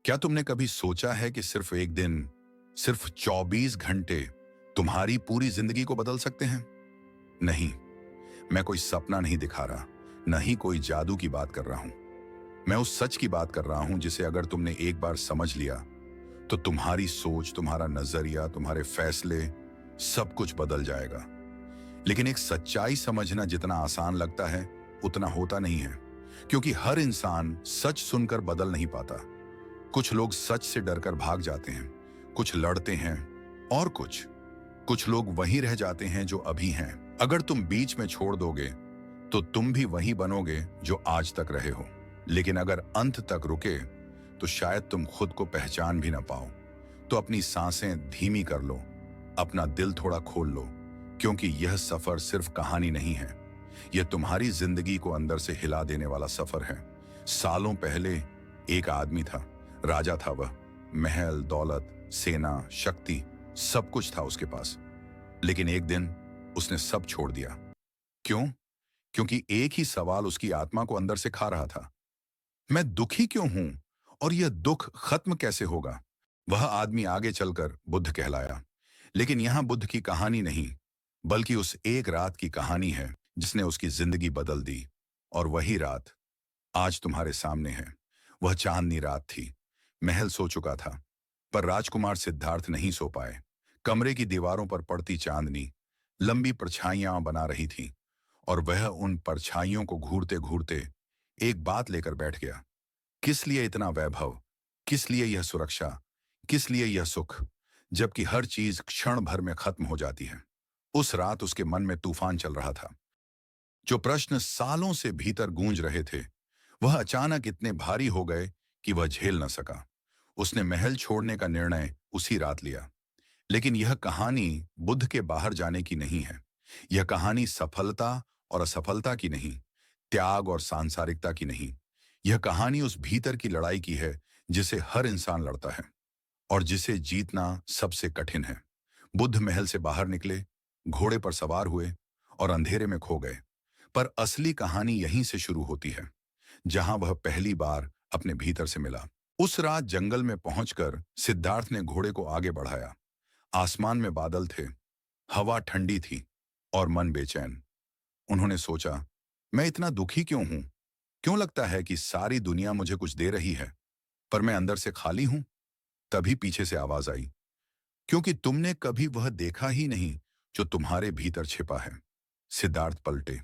क्या तुमने कभी सोचा है कि सिर्फ एक दिन, सिर्फ 24 घंटे तुम्हारी पूरी जिंदगी को बदल सकते हैं? नहीं, मैं कोई सपना नहीं दिखा रहा, न ही कोई जादू की बात कर रहा हूं। मैं उस सच की बात कर रहा हूं जिसे अगर तुमने एक बार समझ लिया, तो तुम्हारी सोच, तुम्हारा नजरिया, तुम्हारे फैसले, सब कुछ बदल जाएगा। लेकिन एक सच्चाई समझना जितना आसान लगता है, उतना होता नहीं है, क्योंकि हर इंसान सच सुनकर बदल नहीं पाता। कुछ लोग सच से डरकर भाग जाते हैं, कुछ लड़ते हैं, और कुछ लोग वहीं रह जाते हैं जो अभी हैं। अगर तुम बीच में छोड़ दोगे, तो तुम भी वही बनोगे जो आज तक रहे हो। लेकिन अगर अंत तक रुके, तो शायद तुम खुद को पहचान भी ना पाओ। तो अपनी सांसें धीमी कर लो, अपना दिल थोड़ा खोल लो, क्योंकि यह सफर सिर्फ कहानी नहीं है, यह तुम्हारी जिंदगी को अंदर से हिला देने वाला सफर है। सालों पहले एक आदमी था, राजा था वह। महल, दौलत, सेना, शक्ति, सब कुछ था उसके पास। लेकिन एक दिन उसने सब छोड़ दिया। क्यों? क्योंकि एक ही सवाल उसकी आत्मा को अंदर से खा रहा था। मैं दुखी क्यों हूं, और यह दुख खत्म कैसे होगा? वह आदमी आगे चलकर बुद्ध कहलाया। लेकिन यहां बुद्ध की कहानी नहीं, बल्कि उस एक रात की कहानी है जिसने उसकी जिंदगी बदल दी। और वही रात आज तुम्हारे सामने है। वह चांदनी रात थी। महल सो चुका था, पर राजकुमार सिद्धार्थ नहीं सो पाए। कमरे की दीवारों पर पड़ती चांदनी लंबी परछाइयां बना रही थी, और वह उन परछाइयों को घूरते घूरते एक बात लेकर बैठ गया। किस लिए इतना वैभव? किस लिए यह सुरक्षा? किस लिए यह सुख, जबकि हर चीज क्षण भर में खत्म हो जाती है? उस रात उसके मन में तूफान चल रहा था। जो प्रश्न सालों से भीतर गूंज रहे थे, वह अचानक इतने भारी हो गए कि वह झेल न सका। उसने महल छोड़ने का निर्णय उसी रात लिया। लेकिन यह कहानी बुद्ध के बाहर जाने की नहीं है। यह कहानी सफलता और असफलता की नहीं, त्याग और सांसारिकता की नहीं। यह कहानी उस भीतर की लड़ाई की है जिसे हर इंसान लड़ता है, और जिसे जीतना सबसे कठिन है। बुद्ध महल से बाहर निकले, घोड़े पर सवार हुए, और अंधेरे में खो गए। पर असली कहानी यहीं से शुरू होती है, जहां वह पहली बार अपने भीतर से मिला। उस रात जंगल में पहुंचकर सिद्धार्थ ने घोड़े को आगे बढ़ाया। आसमान में बादल थे, हवा ठंडी थी, और मन बेचैन। उन्होंने सोचा, मैं इतना दुखी क्यों हूं? क्यों लगता है कि सारी दुनिया मुझे कुछ दे रही है, पर मैं अंदर से खाली हूं? तभी पीछे से आवाज आई, क्योंकि तुमने कभी वह देखा ही नहीं जो तुम्हारे भीतर छिपा है। सिद्धार्थ पलटे।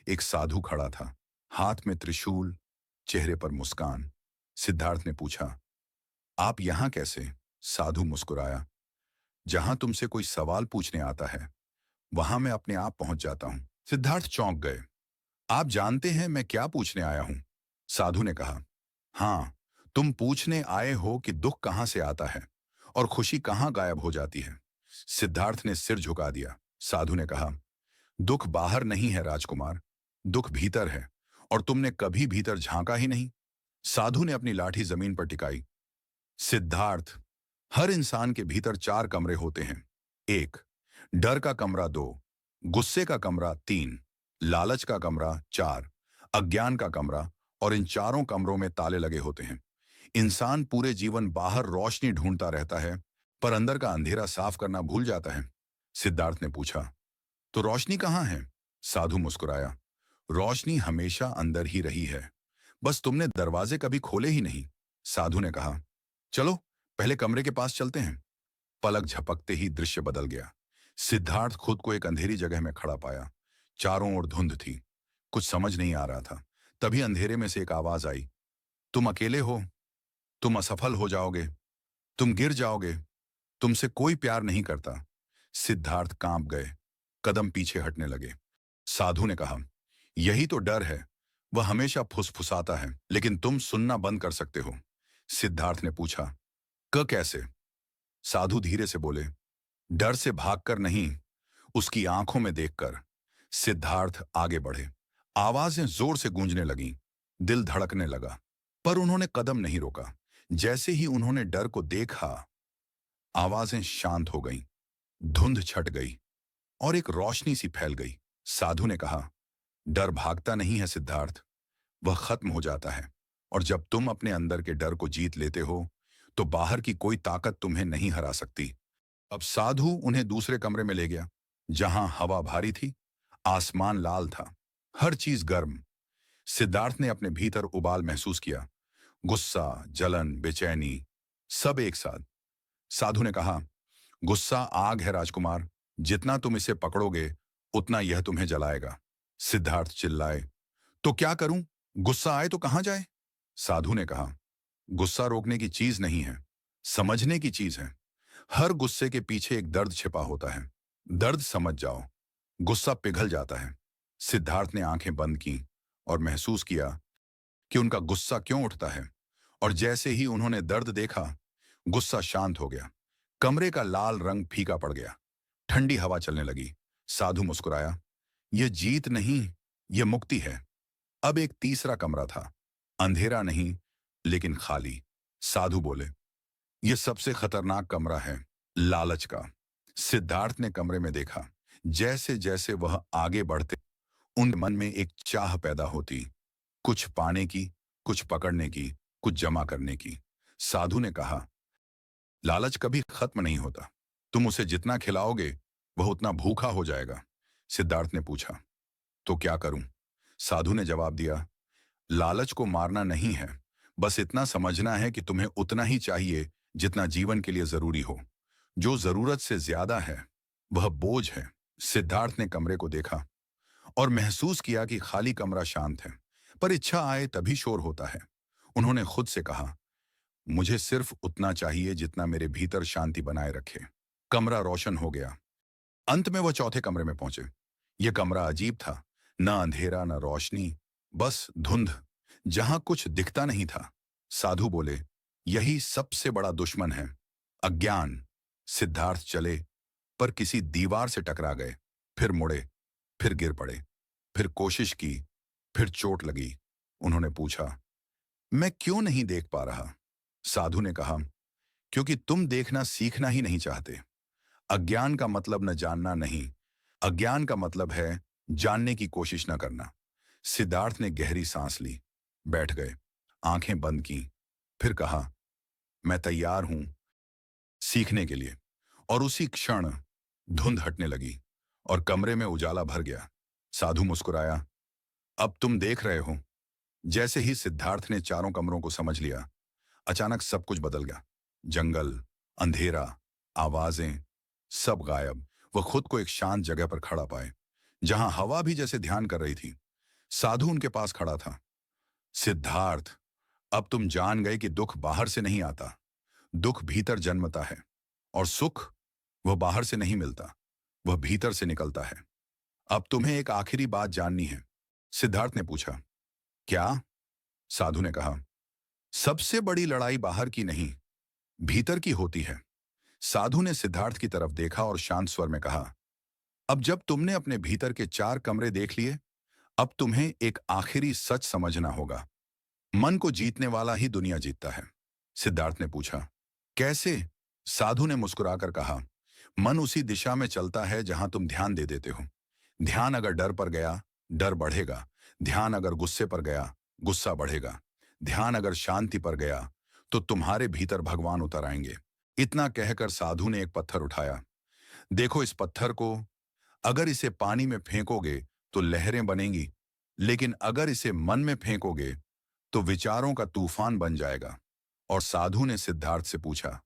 एक साधु खड़ा था, हाथ में त्रिशूल, चेहरे पर मुस्कान। सिद्धार्थ ने पूछा, आप यहां कैसे? साधु मुस्कुराया, जहां तुमसे कोई सवाल पूछने आता है, वहां मैं अपने आप पहुंच जाता हूं। सिद्धार्थ चौंक गए। आप जानते हैं मैं क्या पूछने आया हूं? साधु ने कहा, हां, तुम पूछने आए हो कि दुख कहां से आता है और खुशी कहां गायब हो जाती है। सिद्धार्थ ने सिर झुका दिया। साधु ने कहा, दुख बाहर नहीं है राजकुमार, दुख भीतर है, और तुमने कभी भीतर झांका ही नहीं। साधु ने अपनी लाठी जमीन पर टिकाई। सिद्धार्थ, हर इंसान के भीतर 4 कमरे होते हैं। 1, डर का कमरा 2, गुस्से का कमरा 3, लालच का कमरा 4, अज्ञान का कमरा, और इन चारों कमरों में ताले लगे होते हैं। इंसान पूरे जीवन बाहर रोशनी ढूंढता रहता है, पर अंदर का अंधेरा साफ करना भूल जाता है। सिद्धार्थ ने पूछा, तो रोशनी कहाँ है? साधु मुस्कुराया, रोशनी हमेशा अंदर ही रही है, बस तुमने दरवाजे कभी खोले ही नहीं। साधु ने कहा, चलो पहले कमरे के पास चलते हैं। पलक झपकते ही दृश्य बदल गया। सिद्धार्थ खुद को एक अंधेरी जगह में खड़ा पाया। चारों ओर धुंध थी, कुछ समझ नहीं आ रहा था। तभी अंधेरे में से एक आवाज आई, तुम अकेले हो, तुम असफल हो जाओगे, तुम गिर जाओगे, तुमसे कोई प्यार नहीं करता। सिद्धार्थ कांप गए, कदम पीछे हटने लगे। साधु ने कहा, यही तो डर है, वह हमेशा फुसफुसाता है, लेकिन तुम सुनना बंद कर सकते हो। सिद्धार्थ ने पूछा, कैसे? साधु धीरे से बोले, डर से भागकर नहीं, उसकी आंखों में देखकर। सिद्धार्थ आगे बढ़े। आवाजें जोर से गूंजने लगीं, दिल धड़कने लगा, पर उन्होंने कदम नहीं रोका। जैसे ही उन्होंने डर को देखा, आवाजें शांत हो गईं, धुंध छट गई, और एक रोशनी सी फैल गई। साधु ने कहा, डर भागता नहीं है सिद्धार्थ, वह खत्म हो जाता है। और जब तुम अपने अंदर के डर को जीत लेते हो, तो बाहर की कोई ताकत तुम्हें नहीं हरा सकती। अब साधु उन्हें दूसरे कमरे में ले गया, जहां हवा भारी थी, आसमान लाल था, हर चीज गर्म। सिद्धार्थ ने अपने भीतर उबाल महसूस किया, गुस्सा, जलन, बेचैनी, सब एक साथ। साधु ने कहा, गुस्सा आग है राजकुमार, जितना तुम इसे पकड़ोगे उतना यह तुम्हें जलाएगा। सिद्धार्थ चिल्लाए, तो क्या करूं? गुस्सा आए तो कहां जाए? साधु ने कहा, गुस्सा रोकने की चीज नहीं है, समझने की चीज है। हर गुस्से के पीछे एक दर्द छिपा होता है। दर्द समझ जाओ, गुस्सा पिघल जाता है। सिद्धार्थ ने आंखें बंद की और महसूस किया कि उनका गुस्सा क्यों उठता है। और जैसे ही उन्होंने दर्द देखा, गुस्सा शांत हो गया। कमरे का लाल रंग फीका पड़ गया। ठंडी हवा चलने लगी। साधु मुस्कुराया, यह जीत नहीं, यह मुक्ति है। अब एक तीसरा कमरा था, अंधेरा नहीं लेकिन खाली। साधु बोले, यह सबसे खतरनाक कमरा है, लालच का। सिद्धार्थ ने कमरे में देखा। जैसे जैसे वह आगे बढ़ते, उनके मन में एक चाह पैदा होती, कुछ पाने की, कुछ पकड़ने की, कुछ जमा करने की। साधु ने कहा, लालच कभी खत्म नहीं होता, तुम उसे जितना खिलाओगे वह उतना भूखा हो जाएगा। सिद्धार्थ ने पूछा, तो क्या करूं? साधु ने जवाब दिया, लालच को मारना नहीं है, बस इतना समझना है कि तुम्हें उतना ही चाहिए जितना जीवन के लिए जरूरी हो। जो जरूरत से ज्यादा है वह बोझ है। सिद्धार्थ ने कमरे को देखा और महसूस किया कि खाली कमरा शांत है, पर इच्छा आए तभी शोर होता है। उन्होंने खुद से कहा, मुझे सिर्फ उतना चाहिए जितना मेरे भीतर शांति बनाए रखे। कमरा रोशन हो गया। अंत में वह चौथे कमरे में पहुंचे। यह कमरा अजीब था, न अंधेरा न रोशनी, बस धुंध, जहां कुछ दिखता नहीं था। साधु बोले, यही सबसे बड़ा दुश्मन है, अज्ञान। सिद्धार्थ चले, पर किसी दीवार से टकरा गए, फिर मुड़े, फिर गिर पड़े, फिर कोशिश की, फिर चोट लगी। उन्होंने पूछा, मैं क्यों नहीं देख पा रहा? साधु ने कहा, क्योंकि तुम देखना सीखना ही नहीं चाहते। अज्ञान का मतलब न जानना नहीं, अज्ञान का मतलब है जानने की कोशिश न करना। सिद्धार्थ ने गहरी सांस ली, बैठ गए, आंखें बंद की, फिर कहा, मैं तैयार हूं सीखने के लिए। और उसी क्षण धुंध हटने लगी और कमरे में उजाला भर गया। साधु मुस्कुराया, अब तुम देख रहे हो। जैसे ही सिद्धार्थ ने चारों कमरों को समझ लिया, अचानक सब कुछ बदल गया। जंगल, अंधेरा, आवाजें, सब गायब। वह खुद को एक शांत जगह पर खड़ा पाए, जहां हवा भी जैसे ध्यान कर रही थी। साधु उनके पास खड़ा था। सिद्धार्थ, अब तुम जान गए कि दुख बाहर से नहीं आता, दुख भीतर जन्मता है। और सुख, वह बाहर से नहीं मिलता, वह भीतर से निकलता है। अब तुम्हें एक आखिरी बात जाननी है। सिद्धार्थ ने पूछा, क्या? साधु ने कहा, सबसे बड़ी लड़ाई बाहर की नहीं, भीतर की होती है। साधु ने सिद्धार्थ की तरफ देखा और शांत स्वर में कहा, अब जब तुमने अपने भीतर के 4 कमरे देख लिए, अब तुम्हें एक आखिरी सच समझना होगा। मन को जीतने वाला ही दुनिया जीतता है। सिद्धार्थ ने पूछा, कैसे? साधु ने मुस्कुराकर कहा, मन उसी दिशा में चलता है जहां तुम ध्यान दे देते हो। ध्यान अगर डर पर गया, डर बढ़ेगा। ध्यान अगर गुस्से पर गया, गुस्सा बढ़ेगा। ध्यान अगर शांति पर गया, तो तुम्हारे भीतर भगवान उतर आएंगे। इतना कहकर साधु ने एक पत्थर उठाया। देखो इस पत्थर को, अगर इसे पानी में फेंकोगे तो लहरें बनेंगी, लेकिन अगर इसे मन में फेंकोगे तो विचारों का तूफान बन जाएगा। और साधु ने सिद्धार्थ से पूछा,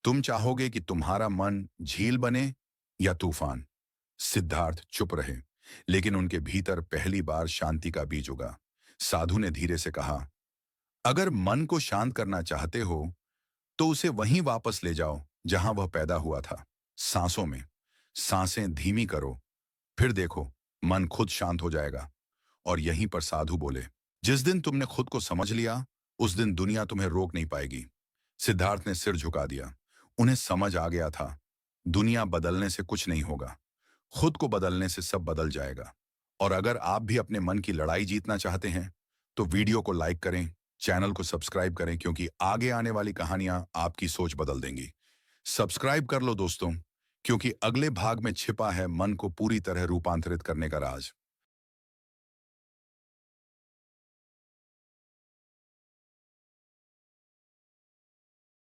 तुम चाहोगे कि तुम्हारा मन झील बने या तूफान? सिद्धार्थ चुप रहे, लेकिन उनके भीतर पहली बार शांति का बीज उगा। साधु ने धीरे से कहा, अगर मन को शांत करना चाहते हो तो उसे वहीं वापस ले जाओ जहां वह पैदा हुआ था, सांसों में। सांसें धीमी करो, फिर देखो मन खुद शांत हो जाएगा। और यहीं पर साधु बोले, जिस दिन तुमने खुद को समझ लिया, उस दिन दुनिया तुम्हें रोक नहीं पाएगी। सिद्धार्थ ने सिर झुका दिया। उन्हें समझ आ गया था, दुनिया बदलने से कुछ नहीं होगा, खुद को बदलने से सब बदल जाएगा। और अगर आप भी अपने मन की लड़ाई जीतना चाहते हैं तो वीडियो को लाइक करें, चैनल को सब्सक्राइब करें, क्योंकि आगे आने वाली कहानियां आपकी सोच बदल देंगी। सब्सक्राइब कर लो दोस्तों, क्योंकि अगले भाग में छिपा है मन को पूरी तरह रूपांतरित करने का राज।